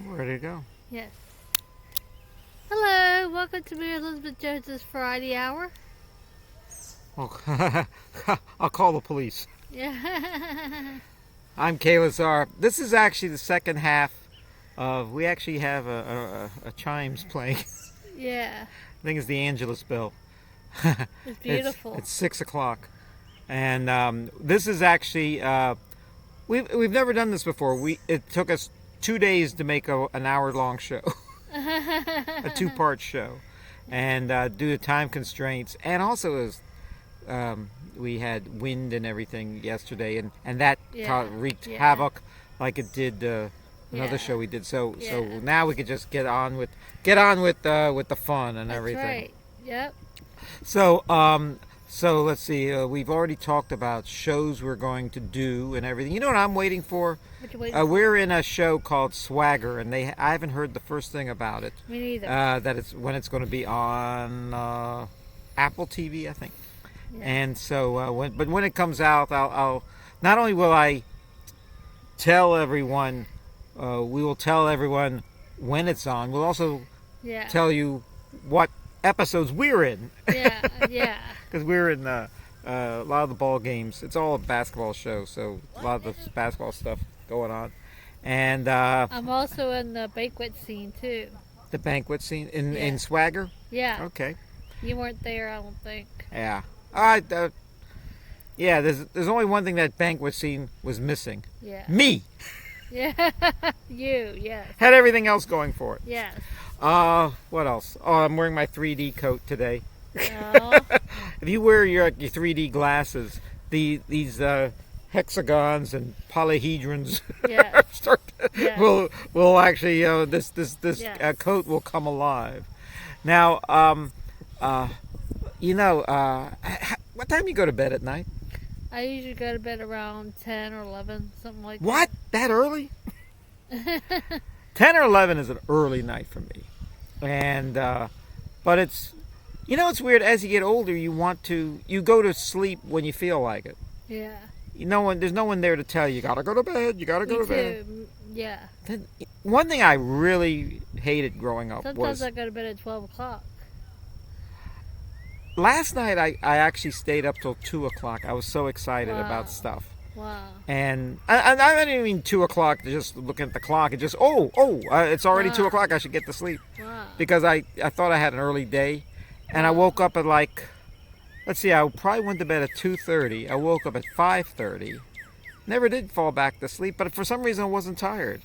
Ready to go? Yes. Hello, welcome to Mary Elizabeth Jones's Variety Hour. Oh, I'll call the police. Yeah. I'm Kaye Lazar. This is actually the second half of. We actually have a chimes playing. Yeah. I think it's the Angelus bell. It's beautiful. It's 6 o'clock, and this is actually we've never done this before. It took us 2 days to make an hour-long show, a two-part show, and due to time constraints, and also as we had wind and everything yesterday, and that wreaked havoc like it did another show we did. So now we could just get on with the fun and everything. That's right. Yep. So let's see. We've already talked about shows we're going to do and everything. You know what I'm waiting for? What you waiting for? We're in a show called Swagger, and I haven't heard the first thing about it. Me neither. That it's when it's going to be on Apple TV, I think. Yeah. And so, when it comes out, I'll not only will I tell everyone, we will tell everyone when it's on. We'll also tell you what episodes we're in. Yeah. Because we're in a lot of the ball games. It's all a basketball show, so a lot of the basketball stuff going on. And I'm also in the banquet scene too. The banquet scene in Swagger. Yeah. Okay. You weren't there, I don't think. Yeah. There's only one thing that banquet scene was missing. Yeah. Me. Yeah. You. Yes. Had everything else going for it. Yes. What else? Oh, I'm wearing my 3D coat today. Oh. If you wear your 3D glasses, these hexagons and polyhedrons will actually this coat will come alive. Now, what time do you go to bed at night? I usually go to bed around 10 or 11, something like that. What? That early? 10 or 11 is an early night for me. And but it's it's weird. As you get older, you go to sleep when you feel like it. Yeah. There's no one there to tell you gotta go to bed. You gotta go to bed. Yeah. One thing I really hated growing up Sometimes I go to bed at 12 o'clock. Last night I actually stayed up till 2 o'clock. I was so excited about stuff. Wow. And I didn't mean 2 o'clock to just look at the clock and just it's already 2 o'clock. I should get to sleep. Wow. Because I thought I had an early day, and I woke up at I probably went to bed at 2:30. I woke up at 5:30. Never did fall back to sleep, but for some reason I wasn't tired.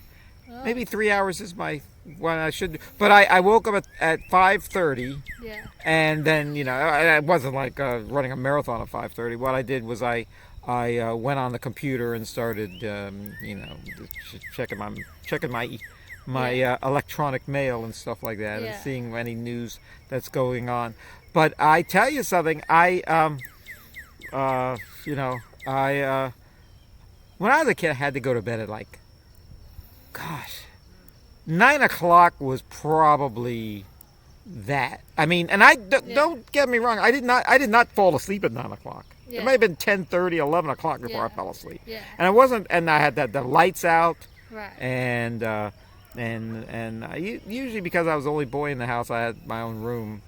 Oh. Maybe 3 hours is when I should. But I woke up at 5:30. Yeah. And then I wasn't like running a marathon at 5:30. What I did was I went on the computer and started checking my electronic mail and stuff like that, and seeing any news that's going on. But I tell you something, when I was a kid, I had to go to bed at 9 o'clock was probably that. I mean, and don't get me wrong, I did not fall asleep at 9 o'clock. Yeah. It may have been 10:30, 11 o'clock before I fell asleep. Yeah. And I had the lights out. Right. And usually because I was the only boy in the house, I had my own room.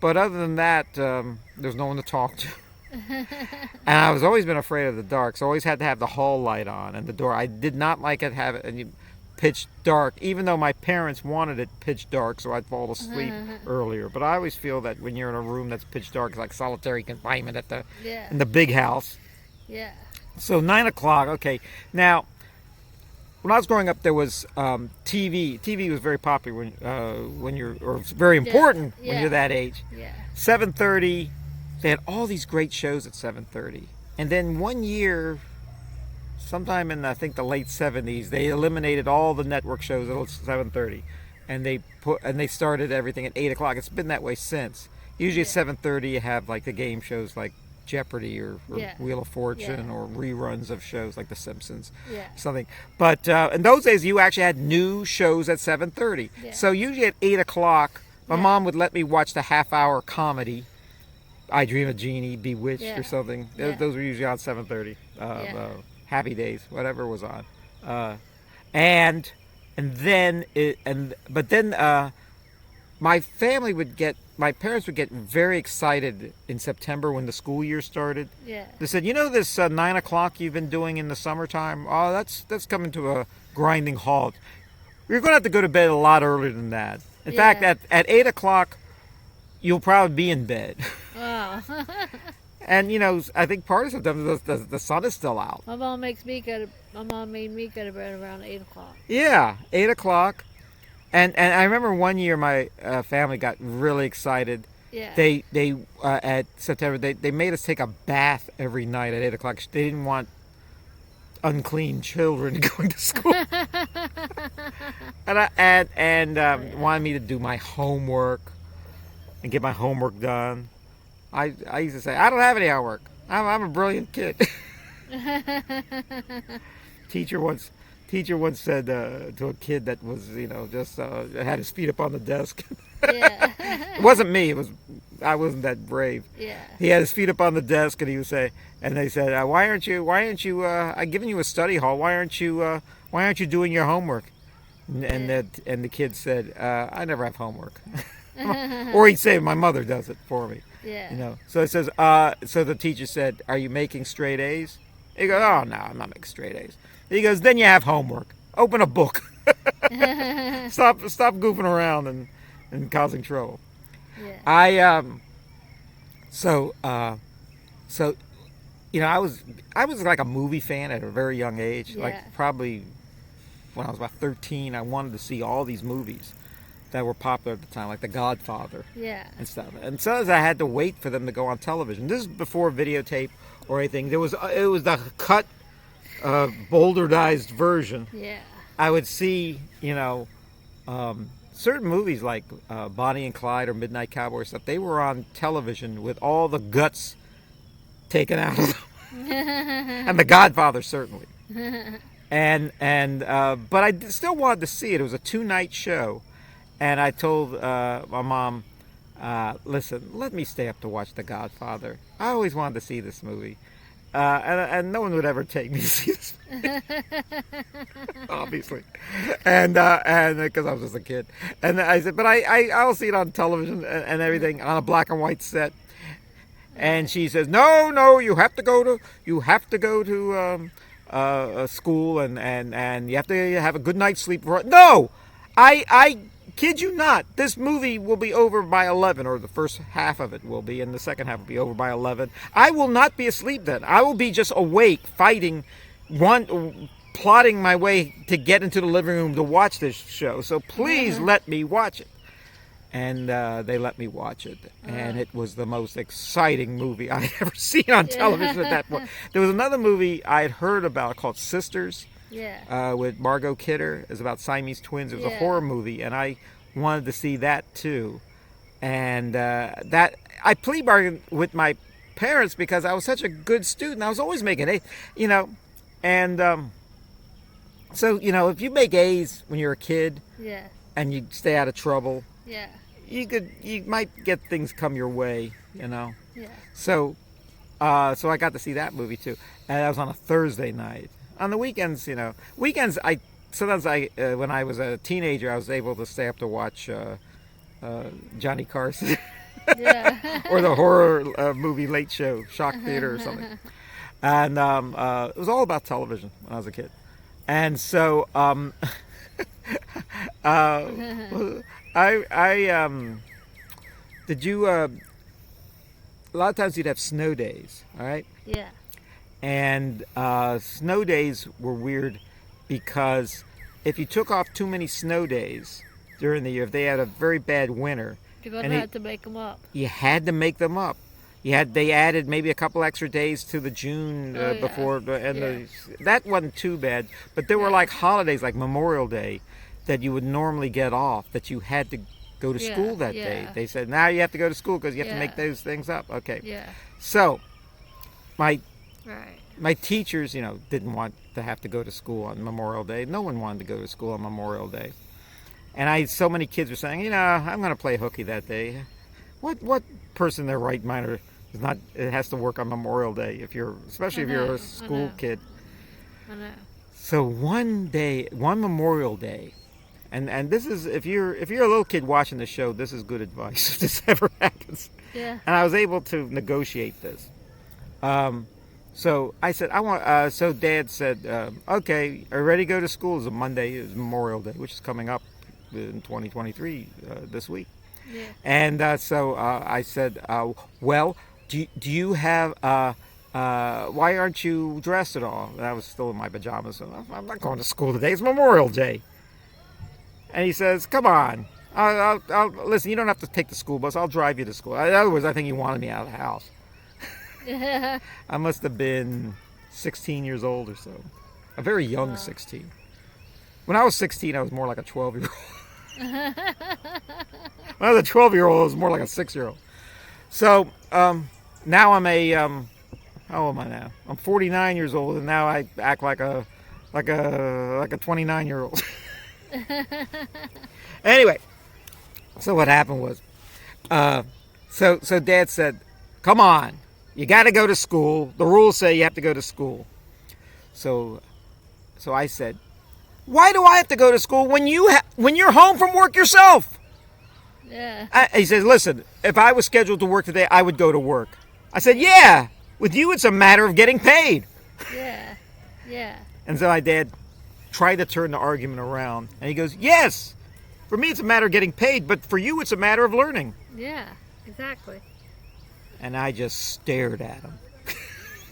But other than that, there's no one to talk to. And I was always been afraid of the dark, so I always had to have the hall light on and the door. I did not like it pitch dark, even though my parents wanted it pitch dark so I'd fall asleep earlier. But I always feel that when you're in a room that's pitch dark, it's like solitary confinement in the big house. Yeah. So 9 o'clock, okay. Now, when I was growing up, there was TV. TV was very popular when you're, or very important when you're that age. Yeah. 7:30, they had all these great shows at 7:30. And then one year, sometime in I think the late 70s, they eliminated all the network shows at 7:30, and they started everything at 8 o'clock. It's been that way since. Usually at 7:30 you have like the game shows like Jeopardy or Wheel of Fortune or reruns of shows like The Simpsons, something. But in those days you actually had new shows at 7:30. So usually at 8 o'clock, my mom would let me watch the half-hour comedy, I Dream of Jeannie, Bewitched or something. Those were usually on 7:30. Happy Days, whatever was on. And and then my parents would get very excited in September when the school year started. Yeah. They said, this 9 o'clock you've been doing in the summertime, oh, that's coming to a grinding halt. You're going to have to go to bed a lot earlier than that. In fact, at 8 o'clock, you'll probably be in bed. Wow. And I think part of sometimes the sun is still out. My mom made me go to bed around 8 o'clock. Yeah, 8 o'clock. And I remember one year my family got really excited. Yeah. They at September they made us take a bath every night at 8 o'clock. They didn't want unclean children going to school. and wanted me to do my homework and get my homework done. I used to say, I don't have any homework. I'm a brilliant kid. Teacher once said to a kid that was just had his feet up on the desk. Yeah. It wasn't me. I wasn't that brave. Yeah. He had his feet up on the desk, and he would say, and they said, why aren't you? I given you a study hall. Why aren't you doing your homework? And the kid said, I never have homework. Or he'd say, my mother does it for me. Yeah. So it says, so the teacher said, are you making straight A's? He goes, oh no, I'm not making straight A's. He goes, then you have homework. Open a book. Stop goofing around and causing trouble. Yeah. I was like a movie fan at a very young age. Yeah. Like probably when I was about 13, I wanted to see all these movies that were popular at the time, like The Godfather. Yeah. And stuff. And so I had to wait for them to go on television. This is before videotape or anything. It was the cut, boulderized version. Yeah. I would see, certain movies like Bonnie and Clyde or Midnight Cowboy stuff. They were on television with all the guts taken out of them, and The Godfather certainly. But I still wanted to see it. It was a 2-night show, and I told my mom, "Listen, let me stay up to watch The Godfather. I always wanted to see this movie." And no one would ever take me to see this, obviously, and because I was just a kid, and I said, but I'll see it on television and everything on a black and white set, and she says, no, you have to go to school and you have to have a good night's sleep. No, I kid you not, this movie will be over by 11, or the first half of it will be, and the second half will be over by 11. I will not be asleep then. I will be just awake, plotting my way to get into the living room to watch this show. So please let me watch it. And they let me watch it, and it was the most exciting movie I had ever seen on television at that point. There was another movie I had heard about called Sisters. Yeah. With Margot Kidder. It was about Siamese twins. It was a horror movie, and I wanted to see that too. And that I plea bargained with my parents because I was such a good student. I was always making A's, and so if you make A's when you're a kid, and you stay out of trouble, you might get things come your way, Yeah. So I got to see that movie too, and that was on a Thursday night. On the weekends, sometimes when I was a teenager, I was able to stay up to watch Johnny Carson or the horror movie Late Show, Shock Theater or something. And it was all about television when I was a kid. And so did you, a lot of times you'd have snow days, all right? Yeah. And snow days were weird because if you took off too many snow days during the year, if they had a very bad winter, you're going to have to make them up. You had to make them up. They added maybe a couple extra days to the June before the end. That wasn't too bad, but there were like holidays like Memorial Day that you would normally get off that you had to go to school that day. They said, now you have to go to school because you have to make those things up. Okay. Yeah. So my Right. teachers, didn't want to have to go to school on Memorial Day. No one wanted to go to school on Memorial Day. And so many kids were saying, I'm going to play hooky that day. What person in their right mind it has to work on Memorial Day especially if you're a school kid. I know. So one Memorial Day, And this is if you're a little kid watching the show, this is good advice if this ever happens. Yeah. And I was able to negotiate this. So I said, I want. So Dad said, okay, are you ready to go to school? It's a Monday, it's Memorial Day, which is coming up in 2023 this week. Yeah. And so I said, well, do you have? Why aren't you dressed at all? And I was still in my pajamas. So I'm not going to school today. It's Memorial Day. And he says, come on. I'll listen, you don't have to take the school bus. I'll drive you to school. In other words, I think he wanted me out of the house. I must have been 16 years old or so. A very young 16. When I was 16, I was more like a 12-year-old. When I was a 12-year-old, I was more like a 6-year-old. So now I'm how old am I now? I'm 49 years old, and now I act like a 29-year-old. Anyway, so what happened was, so Dad said, come on, you got to go to school. The rules say you have to go to school. So I said, why do I have to go to school when you're home from work yourself? Yeah. He says, listen, if I was scheduled to work today, I would go to work. I said, yeah, with you it's a matter of getting paid. Yeah. Yeah. And so my dad tried to turn the argument around, and he goes, yes, for me it's a matter of getting paid, but for you it's a matter of learning. Yeah. Exactly. And I just stared at him.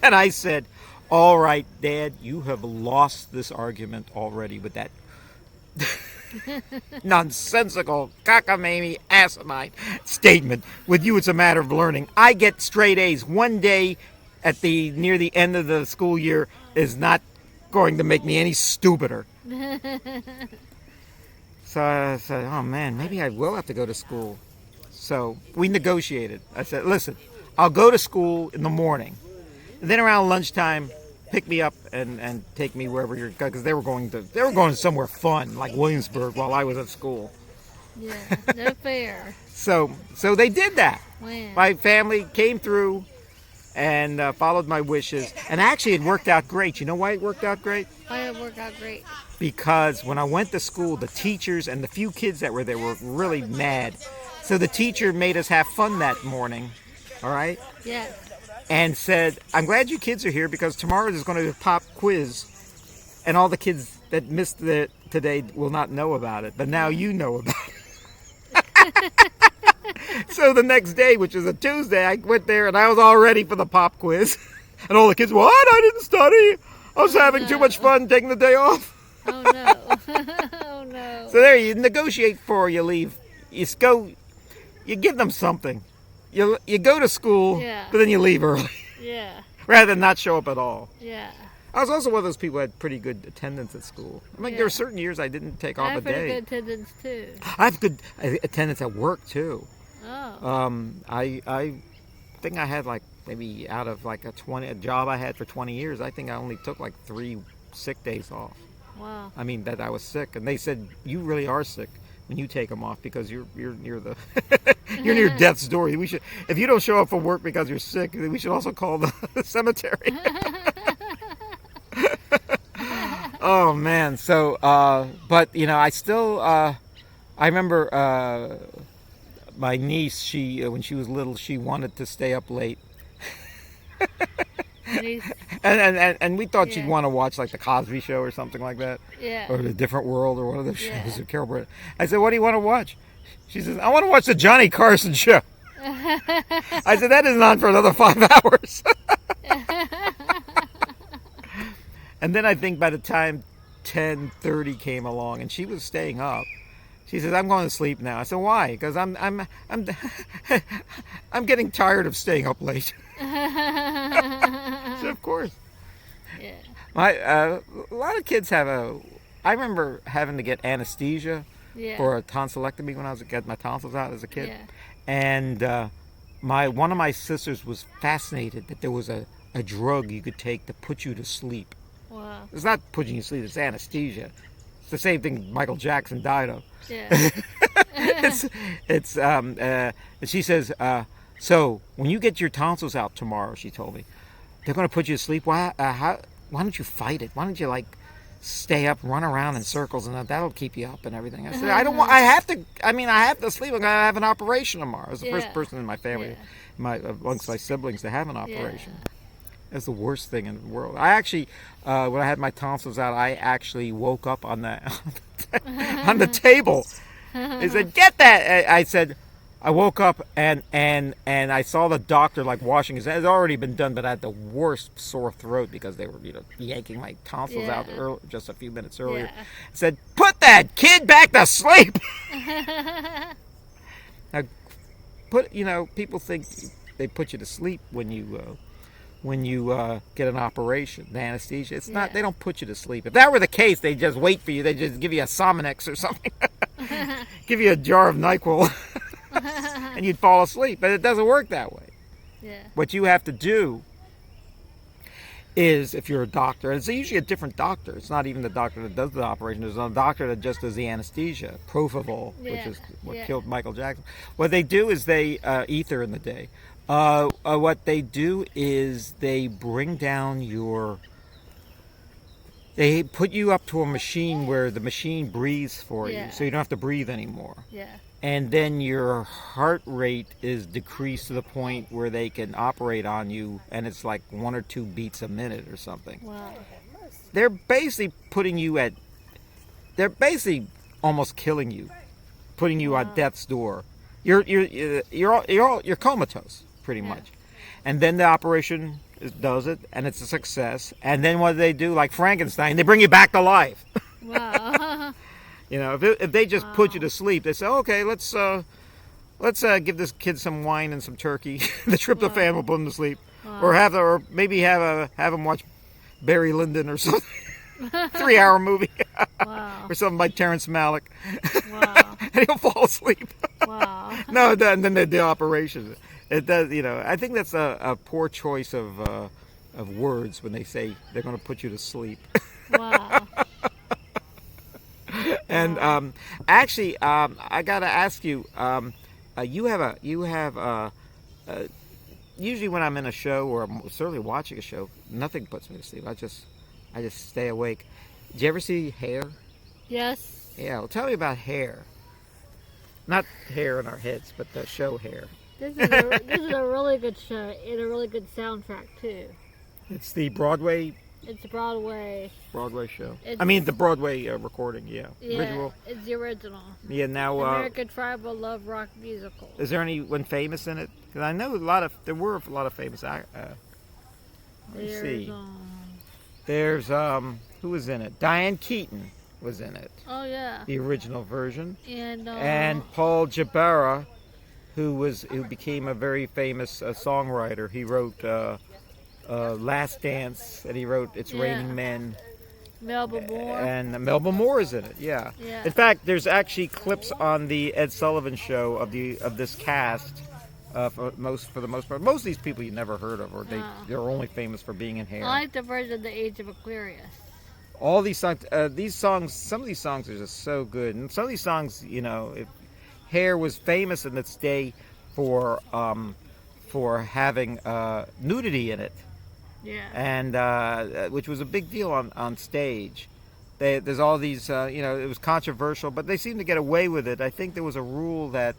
And I said, all right, Dad, you have lost this argument already with that nonsensical, cockamamie, asinine statement. With you, it's a matter of learning. I get straight A's. One day near the end of the school year is not going to make me any stupider. So I said, oh man, maybe I will have to go to school. So we negotiated. I said, listen, I'll go to school in the morning. And then around lunchtime, pick me up and take me wherever you're going, because they were going somewhere fun like Williamsburg while I was at school. Yeah. No fair. So they did that. When? My family came through and followed my wishes, and actually it worked out great. You know why it worked out great? Why did it work out great? Because when I went to school, the teachers and the few kids that were there were really mad. So the teacher made us have fun that morning. All right. Yeah. And said, I'm glad you kids are here because tomorrow there's going to be a pop quiz and all the kids that missed it today will not know about it, but now you know about it. So the next day, which was a Tuesday, I went there and I was all ready for the pop quiz. And all the kids, what? I didn't study. I was having too much fun taking the day off. Oh no. Oh no. So there, you negotiate before you leave. You give them something. You go to school, Yeah. but then you leave early. Yeah. Rather than not show up at all. Yeah. I was also one of those people who had pretty good attendance at school. I mean, there Yeah. were certain years I didn't take I off a have pretty day. good attendance too. I have good attendance at work too. Oh. I think I had like maybe out of like a job I had for 20 years, I think I only took like 3 sick days off. Wow. I mean that I was sick, and they said you really are sick when you take them off because you're near the you're near death's door. We should, if you don't show up for work because you're sick, we should also call the cemetery. Oh man, so but you know, I still I remember my niece, she when she was little, she wanted to stay up late. And we thought she'd Yeah. want to watch like the Cosby Show or something like that. Yeah. Or The Different World or one of those shows Yeah. of Carol Burnett. I said, what do you want to watch? She says, I want to watch the Johnny Carson Show. I said, that isn't on for another 5 hours. And then I think by the time 10:30 came along and she was staying up, she says, I'm going to sleep now. I said, why? Because I'm I'm getting tired of staying up late. So of course. Yeah. A lot of kids have I remember having to get anesthesia Yeah. for a tonsillectomy when I was getting my tonsils out as a kid. Yeah. And one of my sisters was fascinated that there was a drug you could take to put you to sleep. Wow. It's not putting you to sleep, it's anesthesia. It's the same thing Michael Jackson died of. Yeah. She says, so when you get your tonsils out tomorrow, she told me, they're going to put you to sleep. Why don't you fight it? Why don't you stay up, run around in circles, and that'll keep you up and everything. I said, I don't want. I have to. I mean, I have to sleep. I'm gonna have an operation tomorrow. I was the first person in my family, amongst my siblings, to have an operation. That's the worst thing in the world. I actually, when I had my tonsils out, I actually woke up on the on the table. They said, "Get that!" I said, I woke up and I saw the doctor like washing his hands. It had already been done, but I had the worst sore throat because they were yanking my tonsils out just a few minutes earlier. Yeah. Said, "Put that kid back to sleep." Now, people think they put you to sleep when you get an operation, the anesthesia. It's not. They don't put you to sleep. If that were the case, they just wait for you. They just give you a Sominex or something. Give you a jar of NyQuil. And you'd fall asleep. But it doesn't work that way. Yeah. What you have to do is, if you're a doctor, and it's usually a different doctor. It's not even the doctor that does the operation. There's a doctor that just does the anesthesia, propofol, which is what killed Michael Jackson. What they do is they ether in the day. What they do is they bring down they put you up to a machine where the machine breathes for you, so you don't have to breathe anymore. Yeah. And then your heart rate is decreased to the point where they can operate on you, and it's like 1 or 2 beats a minute or something. Wow. They're basically they're basically almost killing you, putting you at death's door. You're comatose pretty much, and then the operation does it, and it's a success. And then what do they do? Like Frankenstein, they bring you back to life. Wow. If they just put you to sleep, they say, okay, let's give this kid some wine and some turkey. The tryptophan will put him to sleep, or maybe have him watch Barry Lyndon or something. 3-hour movie. Wow. Or something by Terrence Malick. Wow. And he'll fall asleep. Wow. No, and then they do operations. It does, I think that's a poor choice of words when they say they're going to put you to sleep. Wow. And actually, I got to ask you. You have usually when I'm in a show, or I'm certainly watching a show, nothing puts me to sleep. I just stay awake. Did you ever see Hair? Yes. Yeah. Well, tell me about Hair. Not hair in our heads, but the show Hair. This is a really good show and a really good soundtrack too. It's the Broadway. It's a Broadway show. I mean the Broadway recording. Yeah. Original. It's the original. Yeah. Now. American Tribal Love Rock Musical. Is there anyone famous in it? Because I know there were a lot of famous. Let's see. There's who was in it? Diane Keaton was in it. Oh yeah. The original version. And Paul Jabara, who became a very famous songwriter. He wrote Last Dance, and he wrote It's Raining Men. Melba Moore. And Melba Moore is in it. Yeah. In fact, there's actually clips on the Ed Sullivan Show of this cast. For the most part, most of these people you never heard of, or they're only famous for being in Hair. I like the version of The Age of Aquarius. All these songs, some of these songs are just so good, and some of these songs, Hair was famous in its day for having nudity in it. Yeah. And which was a big deal on stage. There's all these, it was controversial, but they seemed to get away with it. I think there was a rule that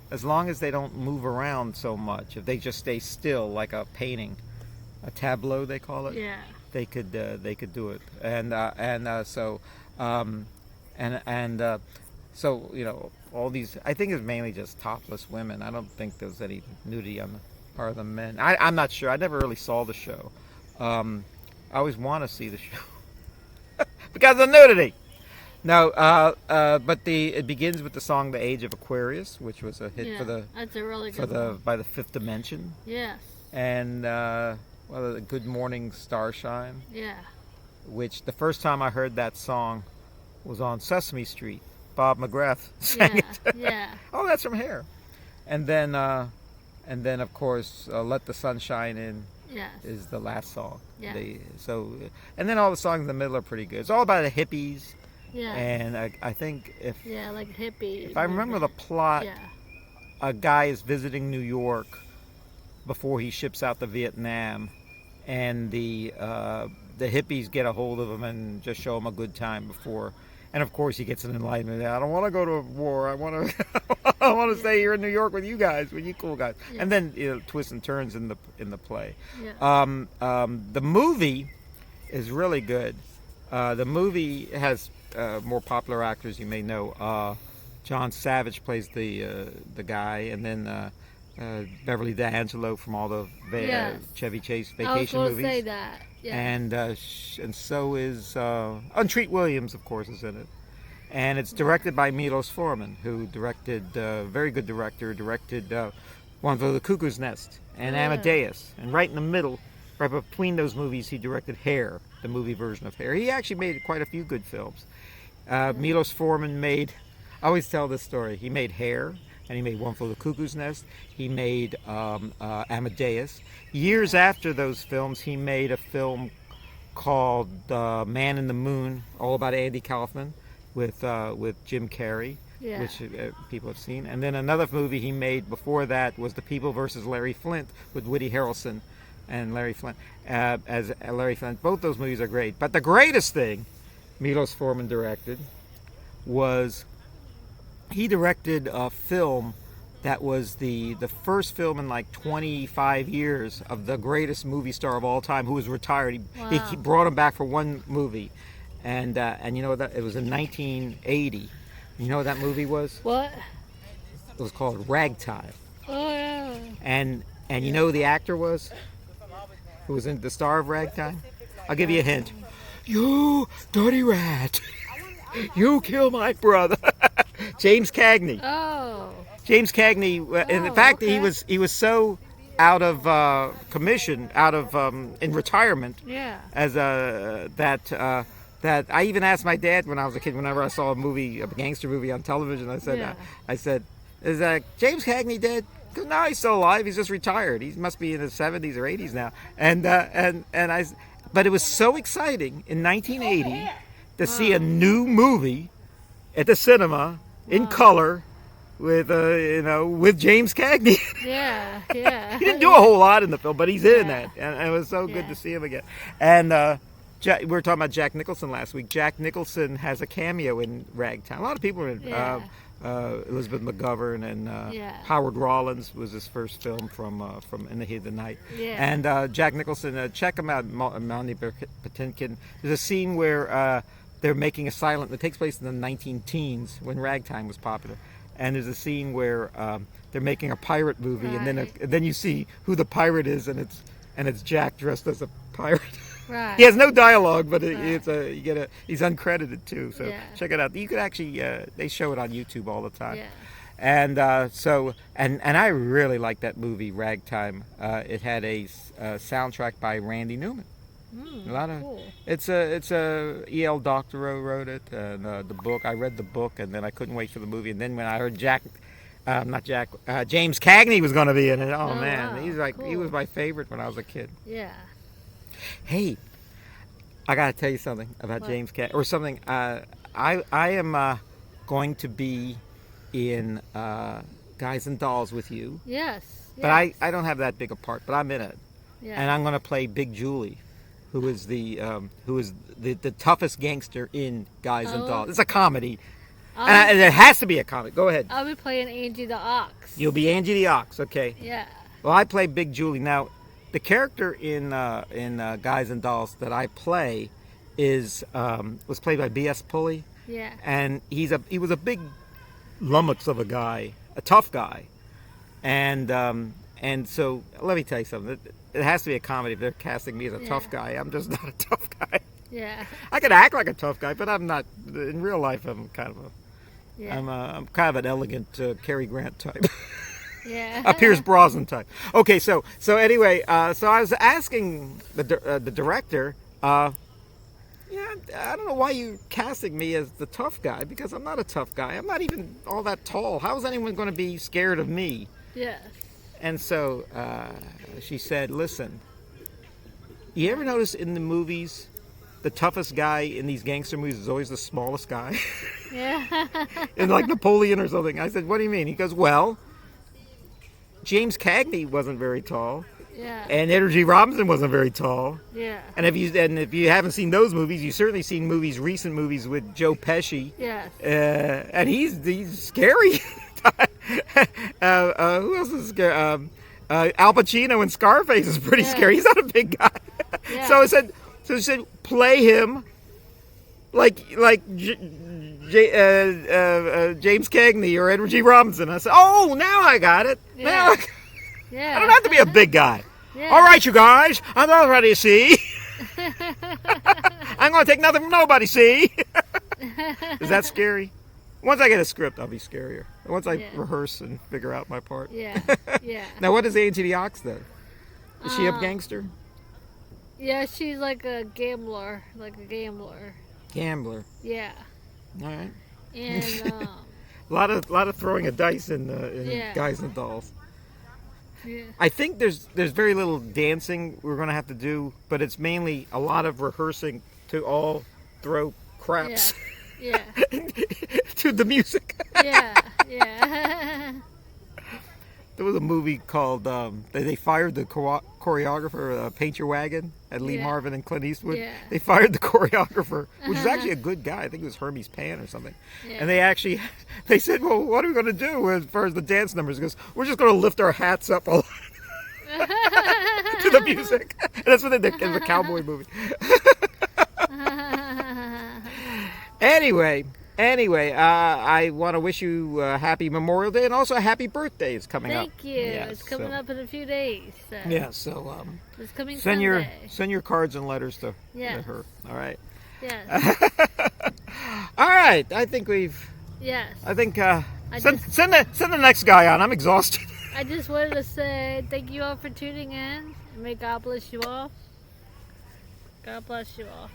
as long as they don't move around so much, if they just stay still, like a painting, a tableau they call it, they could do it. So all these, I think it's mainly just topless women. I don't think there's any nudity on the part of the men. I'm not sure. I never really saw the show. I always want to see the show because of nudity. No, but it begins with the song "The Age of Aquarius," which was a hit that's a really good one. by the Fifth Dimension. Yes. And the Good Morning Starshine. Yeah. Which the first time I heard that song was on Sesame Street. Bob McGrath sang it. Yeah. Oh, that's from Hair. And then of course, "Let the Sun Shine In." Yes. Is the last song. Yeah. And then all the songs in the middle are pretty good. It's all about the hippies. Yeah. And I think like hippie. If I remember the plot, a guy is visiting New York before he ships out to Vietnam, and the the hippies get a hold of him and just show him a good time before. And of course, he gets an enlightenment. I don't want to go to war. I want to, I want to stay here in New York with you guys, with you cool guys. Yeah. And then twists and turns in the play. Yeah. The movie is really good. The movie has more popular actors you may know. John Savage plays the guy, and then Beverly D'Angelo from all the Yes. Chevy Chase I was vacation going to movies. say that. Yeah. And so is Treat Williams, of course, is in it. And it's directed by Milos Forman, who directed, very good director, directed One for the Cuckoo's Nest and Yeah. Amadeus. And right in the middle, right between those movies, he directed Hair, the movie version of Hair. He actually made quite a few good films. Milos Forman made, I always tell this story, he made Hair, and he made One for the Cuckoo's Nest. He made Amadeus. Years after those films, he made a film called Man in the Moon, all about Andy Kaufman, with Jim Carrey, Yeah. which people have seen. And then another movie he made before that was The People versus Larry Flint with Woody Harrelson and Larry Flint as Larry Flint. Both those movies are great. But the greatest thing Milos Forman directed was he directed a film that was the first film in like 25 years of the greatest movie star of all time who was retired. He Wow. brought him back for one movie, and you know that it was in 1980. You know what that movie was? What? It was called Ragtime. Oh, yeah. And you know who the actor was? Who was in the star of Ragtime? I'll give you a hint. You dirty rat! You kill my brother. James Cagney. Oh. James Cagney. In Oh, fact, okay. he was so out of commission, out of in retirement, Yeah. as that I even asked my dad when I was a kid. Whenever I saw a gangster movie on television, I said, "Is James Cagney dead?" Because no, he's still alive. He's just retired. He must be in his 70s or 80s now. But it was so exciting in 1980 to see a new movie at the cinema in color with James Cagney. Yeah. Yeah. He didn't do a whole lot in the film, but he's in Yeah. that, and it was so good Yeah. to see him again. And we were talking about Jack Nicholson last week. Jack Nicholson has a cameo in Ragtime. A lot of people are in. Yeah. Elizabeth McGovern and Yeah. Howard Rawlins was his first film from In the Heat of the Night. Yeah. And Jack Nicholson, check him out, Mandy Patinkin. There's a scene where they're making a silent. It takes place in the 19-teens when Ragtime was popular. And there's a scene where they're making a pirate movie, and Right. then you see who the pirate is, and it's Jack dressed as a pirate. Right. He has no dialogue, but Right. he's uncredited too. So Yeah. check it out. You could actually they show it on YouTube all the time. Yeah. And and I really like that movie Ragtime. It had a soundtrack by Randy Newman. A lot of Cool. it's a E.L. Doctorow wrote it, and the book. I read the book, and then I couldn't wait for the movie. And then when I heard James Cagney was going to be in it. Oh man, wow. he Cool. was my favorite when I was a kid. Yeah. Hey, I gotta tell you something about What? James Cagney, or something. I am going to be in Guys and Dolls with you, Yes. but yes. I don't have that big a part, but I'm in it, Yeah. and I'm going to play Big Julie, who is the toughest gangster in Guys and Oh. Dolls. It's a comedy, I'll, and it has to be a comedy. Go ahead. I'll be playing Angie the Ox. You'll be Angie the Ox, okay? Yeah. Well, I play Big Julie. Now, the character in Guys and Dolls that I play was played by B.S. Pulley, Yeah. and he was a big lummox of a guy, a tough guy, and so let me tell you something. It has to be a comedy if they're casting me as a tough Yeah. guy. I'm just not a tough guy. Yeah. I can act like a tough guy, but I'm not. In real life, I'm kind of Yeah. I'm kind of an elegant Cary Grant type. Yeah. A Pierce Brosnan type. Okay, so anyway, so I was asking the director, I don't know why you're casting me as the tough guy, because I'm not a tough guy. I'm not even all that tall. How is anyone going to be scared of me? Yes. And so she said, listen, you ever notice in the movies, the toughest guy in these gangster movies is always the smallest guy? Yeah. In like Napoleon or something. I said, what do you mean? He goes, well, James Cagney wasn't very tall, Yeah. And Edward G. Robinson wasn't very tall. Yeah. And if you haven't seen those movies, you've certainly seen recent movies with Joe Pesci. Yes. And he's scary. Who else is scary? Al Pacino in Scarface is pretty scary. He's not a big guy. Yeah. So it said play him like James Cagney or Edward G. Robinson. I said, oh, now I got it. Yeah. Now Yeah. I don't have to be a big guy. Yeah. All right, you guys, I'm not ready to see. I'm going to take nothing from nobody, see? Is that scary? Once I get a script, I'll be scarier. Once I rehearse and figure out my part. Yeah. Yeah. Now, what is Angie the Ox, then? Is she a gangster? Yeah, she's like a gambler. Gambler. Yeah. All right. And A lot of throwing of dice in Yeah. Guys and Dolls. yeah. I think there's very little dancing we're going to have to do, but it's mainly a lot of rehearsing to all throw craps Yeah. to the music. Yeah. Yeah. There was a movie called they fired the choreographer, Paint Your Wagon, at Lee Yeah. Marvin and Clint Eastwood. Yeah. They fired the choreographer, which is actually a good guy. I think it was Hermes Pan or something. Yeah. And they said, well, what are we going to do as far as the dance numbers? He goes, we're just going to lift our hats up all to the music. And that's what they did. It was a cowboy movie. Anyway, I want to wish you a happy Memorial Day and also a happy birthday is coming up. Thank you. Yeah, It's coming so- up in a few days. So. Yeah, so It's coming send Sunday. your cards and letters to Yes. her. All right. Yes. All right. I think Yes. send the next guy on. I'm exhausted. I just wanted to say thank you all for tuning in. And may God bless you all. God bless you all.